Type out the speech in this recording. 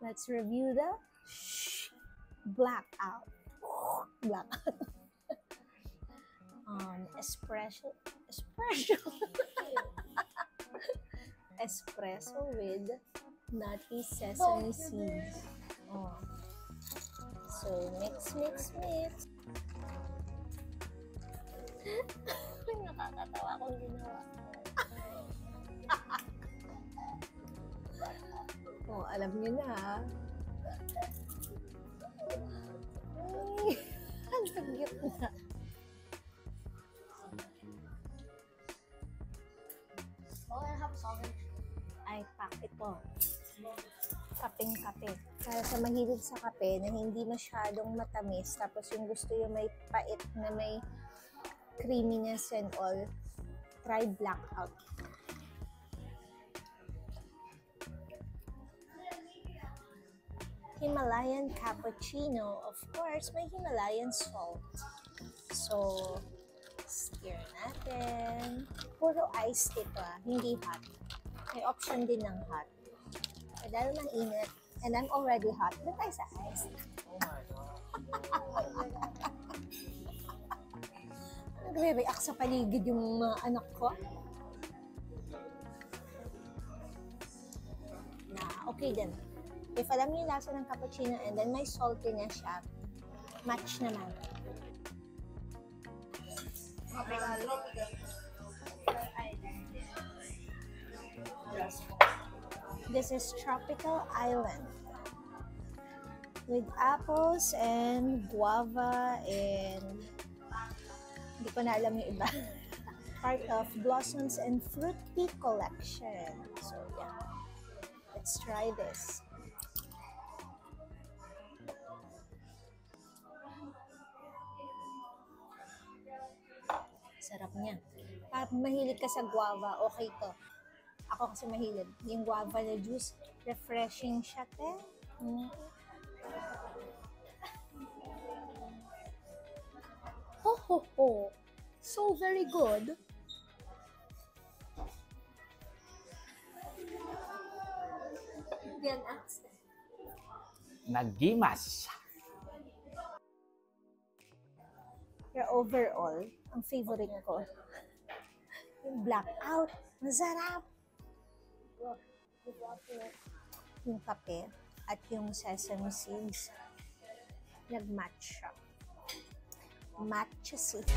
Let's review the blackout. Blackout. Espresso. Espresso with nutty sesame seeds. Oh. So, mix. Nakakatawa kung ginawa. Oh, alam niyo na ha. Ay, ang cute na. Ay, pack ito. Kapeng-kape. Para sa mahilig sa kape na hindi masyadong matamis, tapos yung gusto yung may pait na may creaminess and all, try blackout. Himalayan cappuccino. Of course, may Himalayan salt. So, stir natin. Puro iced ito hindi hot. May option din ng hot. So, dahil ng init, and I'm already hot, doon tayo sa iced. Oh my God. Nagre-react sa paligid yung mga anak ko. Na, okay din. If alam niyo yung lasa ng cappuccino and then may salty na siya, match naman. This is Tropical Island with apples and guava and hindi ko na alam yung iba. Part of Blossoms and Fruit Tea collection. So yeah, let's try this. Sarap niya. Pag mahilig ka sa guava, okay to. Ako kasi mahilig. Yung guava na juice, refreshing siya, te. Ho. So very good. Yan, Nagimas. Pero overall, ang favorite ko, yung blackout. Masarap! Yung kape at yung sesame seeds, nag-match siya. Matcha seeds.